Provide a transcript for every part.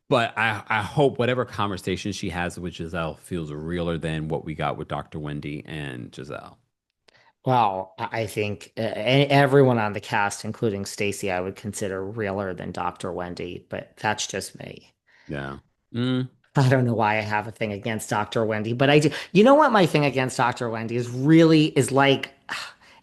But I hope whatever conversation she has with Giselle feels realer than what we got with Dr. Wendy and Giselle. Well, I think everyone on the cast, including Stacey, I would consider realer than Dr. Wendy, but that's just me. Yeah. Mm, I don't know why I have a thing against Dr. Wendy, but I do. You know what my thing against Dr. Wendy is really is like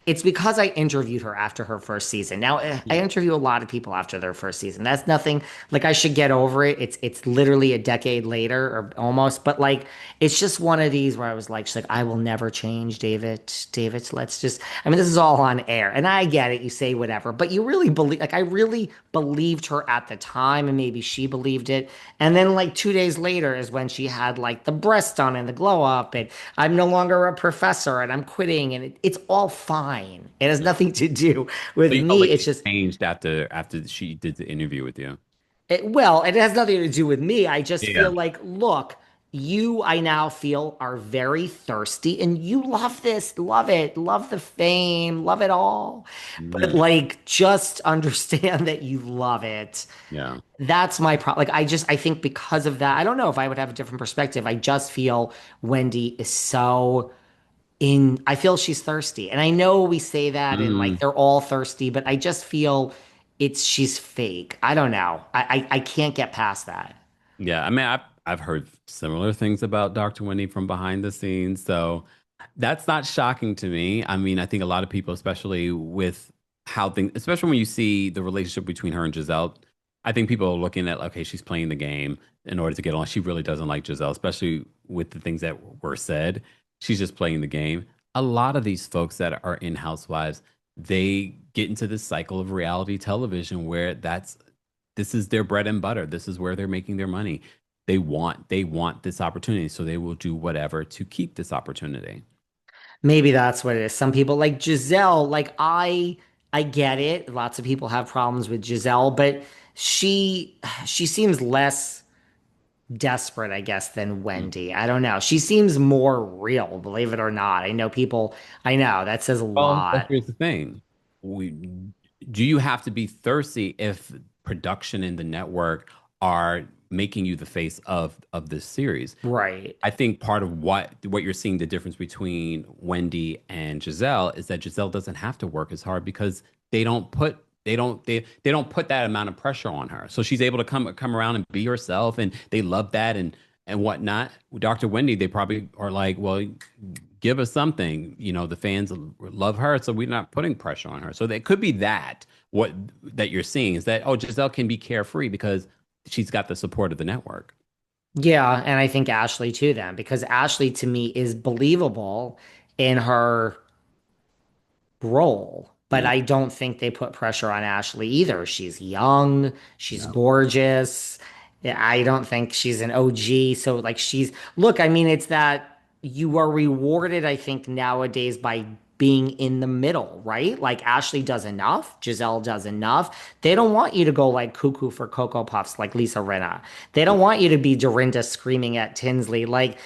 it's because I interviewed her after her first season. Now, I interview a lot of people after their first season. That's nothing like I should get over it. It's literally a decade later or almost, but like it's just one of these where I was like, she's like, I will never change, David. David, let's just I mean, this is all on air. And I get it, you say whatever, but you really believe like I really believed her at the time, and maybe she believed it. And then like 2 days later is when she had like the breast done and the glow up, and I'm no longer a professor and I'm quitting, and it's all fine. It has yeah. nothing to do So with you felt me. like It's she just changed after she did the interview with you. well, it has nothing to do with me. I just Yeah. feel like, look, you, I now feel are very thirsty and you love this, love it, love the fame, love it all. But Mm, like, just understand that you love it. yeah. That's my problem. Like, I think because of that, I don't know if I would have a different perspective. I just feel Wendy is so I feel she's thirsty. And I know we say that and like Mm, they're all thirsty, but I just feel she's fake. I don't know. I can't get past that. yeah. I mean, I've heard similar things about Dr. Wendy from behind the scenes, so that's not shocking to me. I mean, I think a lot of people, especially with how things, especially when you see the relationship between her and Giselle, I think people are looking at, okay, she's playing the game in order to get on. She really doesn't like Giselle, especially with the things that were said. She's just playing the game. A lot of these folks that are in Housewives, they get into this cycle of reality television where this is their bread and butter. This is where they're making their money. They want this opportunity, so they will do whatever to keep this opportunity. Maybe that's what it is. Some people like Giselle, like I get it. Lots of people have problems with Giselle, but she seems less desperate, I guess, than Wendy. I don't know. She seems more real, believe it or not. I know that says a But lot. here's the thing. We, do you have to be thirsty if production and the network are making you the face of this series? Right. I think part of what you're seeing the difference between Wendy and Giselle is that Giselle doesn't have to work as hard because they don't put that amount of pressure on her. So she's able to come around and be herself, and they love that and whatnot. Dr. Wendy, they probably are like, well, give us something. You know, the fans love her, so we're not putting pressure on her. So it could be that what that you're seeing is that, oh, Giselle can be carefree because she's got the support of the network. Yeah, and I think Ashley too then, because Ashley to me is believable in her role, but Yeah. I don't think they put pressure on Ashley either. She's young, she's No. gorgeous. Yeah, I don't think she's an OG. So like look, I mean, it's that you are rewarded, I think, nowadays by being in the middle, right? Like Ashley does enough, Giselle does enough. They don't want you to go like cuckoo for Cocoa Puffs like Lisa Rinna. They don't want you to be Dorinda screaming at Tinsley. Like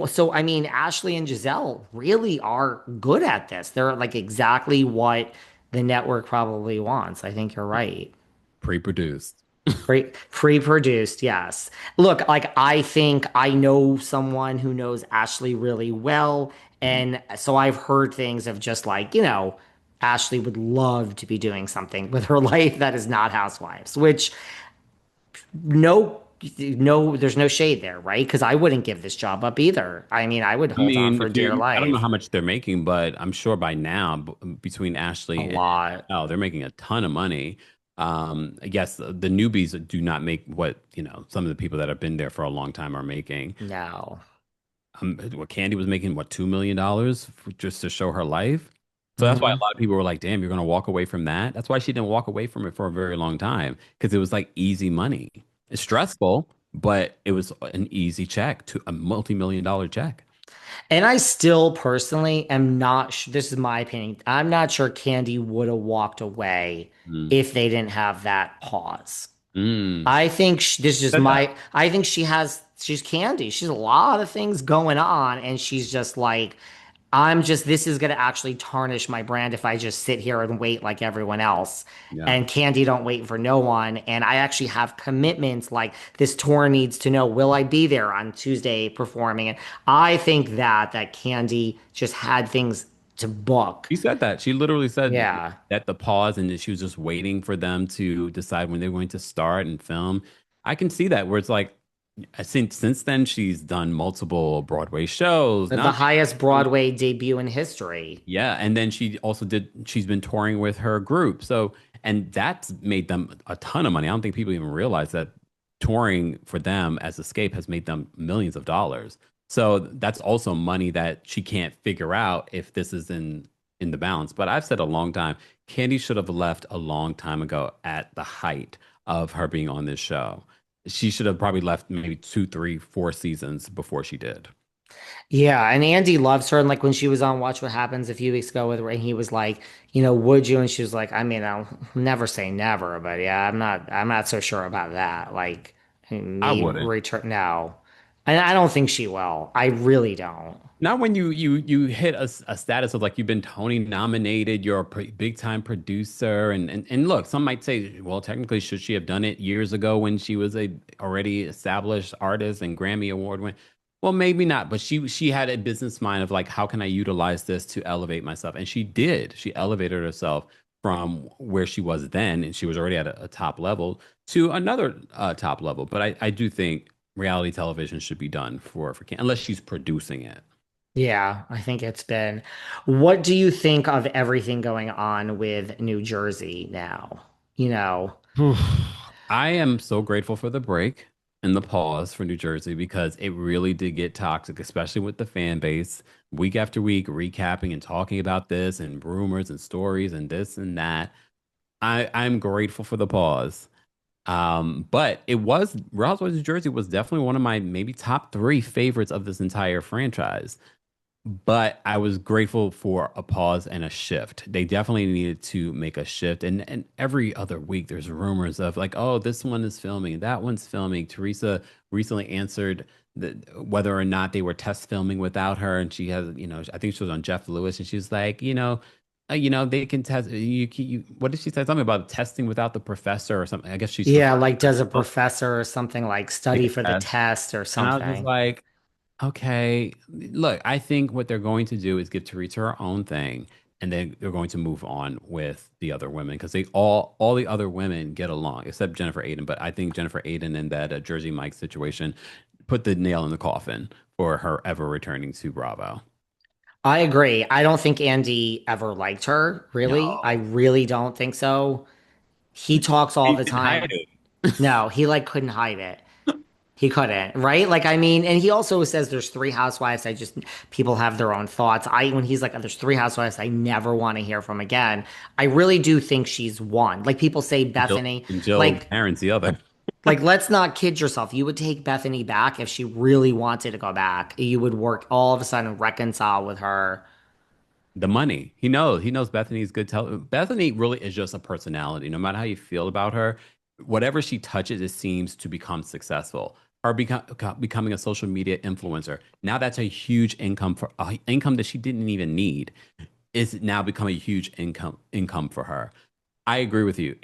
so I mean, Ashley and Giselle really are good at this. They're like exactly what the network probably wants. I think you're right. Pre-produced. Pre-produced, yes. Look, like I think I know someone who knows Ashley really well, Mhm. and so I've heard things of just like, Ashley would love to be doing something with her life that is not Housewives, which no there's no shade there, right? Because I wouldn't give this job up either. I mean, I would I hold on mean, for if dear I don't know life. how much they're making, but I'm sure by now, between A Ashley and lot. oh, they're making a ton of money. I guess the newbies do not make what, some of the people that have been there for a long time are making. No. What Kandi was making, what, $2 million just to show her life. So that's why a Mhm. lot of people were like, damn, you're going to walk away from that. That's why she didn't walk away from it for a very long time because it was like easy money. It's stressful, but it was an easy check to a multi-million-dollar check. And I still personally am not this is my opinion. I'm not sure Candy would have walked away Mm. if they didn't have that pause. Mm. I think this is just Said that. I think she's Candy. She's a lot of things going on and she's just like this is going to actually tarnish my brand if I just sit here and wait like everyone else. Yeah. And Kandi don't wait for no one. And I actually have commitments like this tour needs to know, will I be there on Tuesday performing? And I think that Kandi just had things to book. She said that. She literally said Yeah. that the pause and that she was just waiting for them to decide when they're going to start and film. I can see that where it's like, I think since then she's done multiple Broadway shows. The Now highest Broadway debut in history. yeah, and then she's been touring with her group. So, and that's made them a ton of money. I don't think people even realize that touring for them as Escape has made them millions of dollars. So that's also money that she can't figure out if this is in the balance. But I've said a long time, Candy should have left a long time ago at the height of her being on this show. She should have probably left maybe two, three, 4 seasons before she did. Yeah, and Andy loves her. And like when she was on Watch What Happens a few weeks ago with her, and he was like, would you? And she was like, I mean, I'll never say never, but yeah, I'm not so sure about that. Like I me wouldn't. return no. And I don't think she will. I really don't. Not when you hit a status of like you've been Tony nominated, you're a big time producer, and look, some might say, well, technically, should she have done it years ago when she was a already established artist and Grammy Award win? Well, maybe not, but she had a business mind of like, how can I utilize this to elevate myself? And she did. She elevated herself from where she was then, and she was already at a top level to another top level. But I do think reality television should be done for unless she's producing it. Yeah, I think it's been. What do you think of everything going on with New Jersey now? You know, I am so grateful for the break and the pause for New Jersey because it really did get toxic, especially with the fan base. Week after week, recapping and talking about this and rumors and stories and this and that. I'm grateful for the pause. But it was Real Housewives of New Jersey was definitely one of my maybe top three favorites of this entire franchise. But I was grateful for a pause and a shift. They definitely needed to make a shift. And every other week, there's rumors of like, oh, this one is filming, that one's filming. Teresa recently answered whether or not they were test filming without her, and she has, I think she was on Jeff Lewis, and she's like, they can test. What did she say? Something about testing without the professor or something. I guess she's yeah, referring like to does a herself professor or something like take study a for the test. test or And I was just something? like, okay, look, I think what they're going to do is give Teresa her own thing, and then they're going to move on with the other women because they all the other women get along except Jennifer Aiden. But I think Jennifer Aiden in that Jersey Mike situation put the nail in the coffin for her ever returning to Bravo. I agree. I don't think Andy ever liked her, really. I No, really don't think so. He talks all he the can hide time. it. No, he like couldn't hide it. He couldn't, right? Like, I mean, and he also says there's three housewives. People have their own thoughts. When he's like, there's three housewives I never want to hear from again. I really do think she's one. Like people say Bethenny, And Jill like, Tarrant's the other. let's not kid yourself. You would take Bethenny back if she really wanted to go back. You would work all of a sudden reconcile with her. The money. He knows Bethany's good. Bethany really is just a personality. No matter how you feel about her, whatever she touches, it seems to become successful. Her becoming a social media influencer. Now that's a huge income for income that she didn't even need is now become a huge income for her. I agree with you.